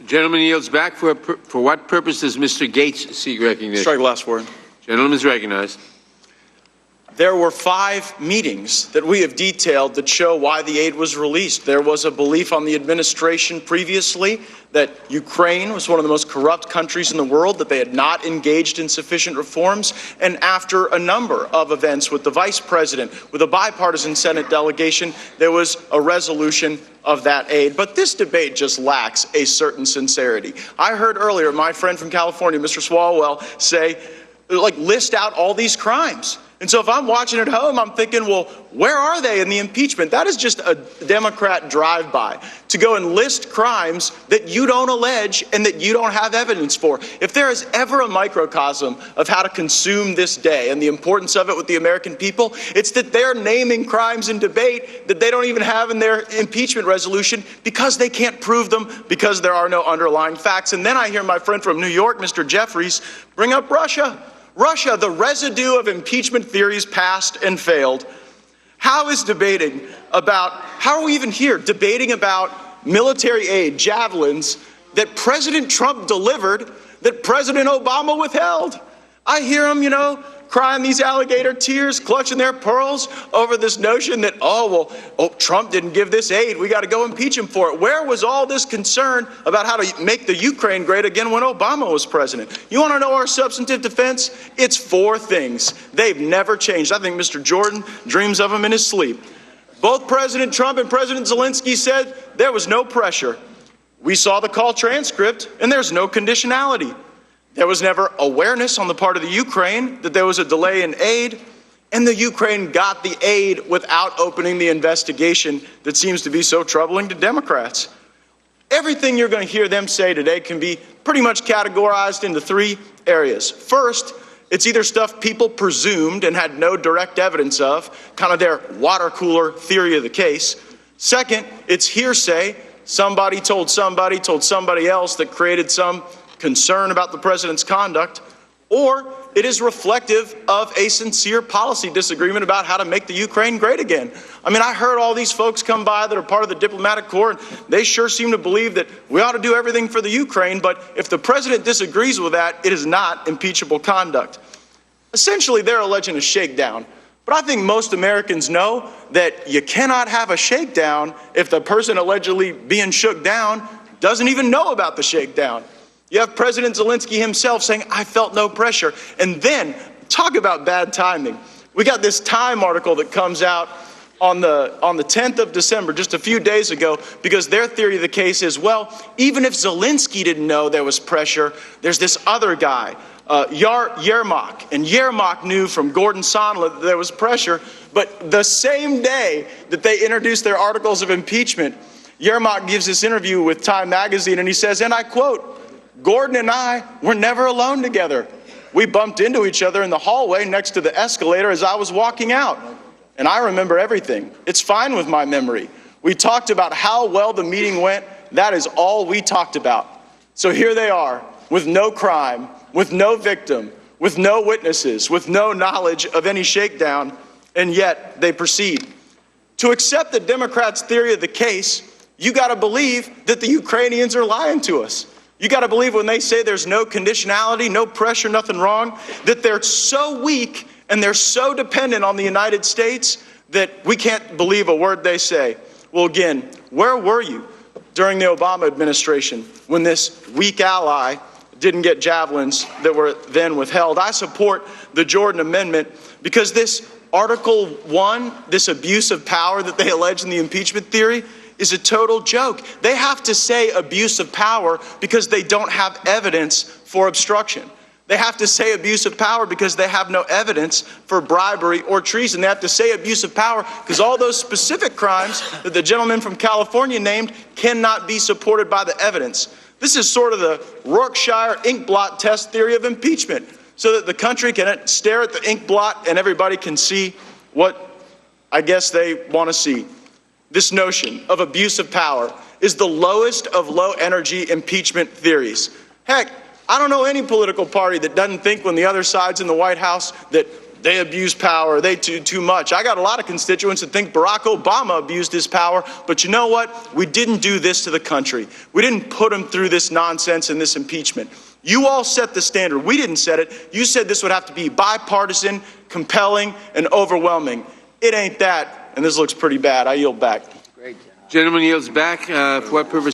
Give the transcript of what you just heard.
Gentleman yields back. For what purpose does Mr. Gaetz seek recognition? Strike last word. Gentleman is recognized. There were 5 meetings that we have detailed that show why the aid was released. There was a belief on the administration previously that Ukraine was one of the most corrupt countries in the world, that they had not engaged in sufficient reforms. And after a number of events with the vice president, with a bipartisan Senate delegation, there was a resolution of that aid. But this debate just lacks a certain sincerity. I heard earlier my friend from California, Mr. Swalwell, say, list out all these crimes. And so if I'm watching at home, I'm thinking, well, where are they in the impeachment? That is just a Democrat drive-by to go and list crimes that you don't allege and that you don't have evidence for. If there is ever a microcosm of how to consume this day and the importance of it with the American people, it's that they're naming crimes in debate that they don't even have in their impeachment resolution because they can't prove them, because there are no underlying facts. And then I hear my friend from New York, Mr. Jeffries, bring up Russia. Russia, the residue of impeachment theories passed and failed. How are we even here debating about military aid, javelins, that President Trump delivered, that President Obama withheld? I hear them, crying these alligator tears, clutching their pearls over this notion that, Trump didn't give this aid, we got to go impeach him for it. Where was all this concern about how to make the Ukraine great again when Obama was president? You want to know our substantive defense? It's 4 things. They've never changed. I think Mr. Jordan dreams of them in his sleep. Both President Trump and President Zelensky said there was no pressure. We saw the call transcript, and there's no conditionality. There was never awareness on the part of the Ukraine that there was a delay in aid, and the Ukraine got the aid without opening the investigation that seems to be so troubling to Democrats. Everything you're going to hear them say today can be pretty much categorized into 3 areas. First, it's either stuff people presumed and had no direct evidence of, kind of their water cooler theory of the case. Second, it's hearsay. Somebody told somebody else that created some concern about the president's conduct, or it is reflective of a sincere policy disagreement about how to make the Ukraine great again. I heard all these folks come by that are part of the diplomatic corps, and they sure seem to believe that we ought to do everything for the Ukraine, but if the president disagrees with that, it is not impeachable conduct. Essentially, they're alleging a shakedown. But I think most Americans know that you cannot have a shakedown if the person allegedly being shook down doesn't even know about the shakedown. You have President Zelensky himself saying, I felt no pressure. And then, talk about bad timing. We got this Time article that comes out on the 10th of December, just a few days ago, because their theory of the case is, well, even if Zelensky didn't know there was pressure, there's this other guy, Yermak. And Yermak knew from Gordon Sondland that there was pressure. But the same day that they introduced their articles of impeachment, Yermak gives this interview with Time magazine, and he says, and I quote, Gordon and I were never alone together. We bumped into each other in the hallway next to the escalator as I was walking out. And I remember everything. It's fine with my memory. We talked about how well the meeting went. That is all we talked about. So here they are, with no crime, with no victim, with no witnesses, with no knowledge of any shakedown, and yet they proceed. To accept the Democrats' theory of the case, you got to believe that the Ukrainians are lying to us. You got to believe when they say there's no conditionality, no pressure, nothing wrong, that they're so weak and they're so dependent on the United States that we can't believe a word they say. Well, again, where were you during the Obama administration when this weak ally didn't get javelins that were then withheld? I support the Jordan Amendment because this Article 1, this abuse of power that they allege in the impeachment theory, is a total joke. They have to say abuse of power because they don't have evidence for obstruction. They have to say abuse of power because they have no evidence for bribery or treason. They have to say abuse of power because all those specific crimes that the gentleman from California named cannot be supported by the evidence. This is sort of the Rorschach inkblot test theory of impeachment, so that the country can stare at the inkblot and everybody can see what I guess they want to see. This notion of abuse of power is the lowest of low-energy impeachment theories. Heck, I don't know any political party that doesn't think when the other side's in the White House that they abuse power, they do too much. I got a lot of constituents that think Barack Obama abused his power, but you know what? We didn't do this to the country. We didn't put him through this nonsense and this impeachment. You all set the standard. We didn't set it. You said this would have to be bipartisan, compelling, and overwhelming. It ain't that, and this looks pretty bad. I yield back. Gentleman yields back. For what purpose?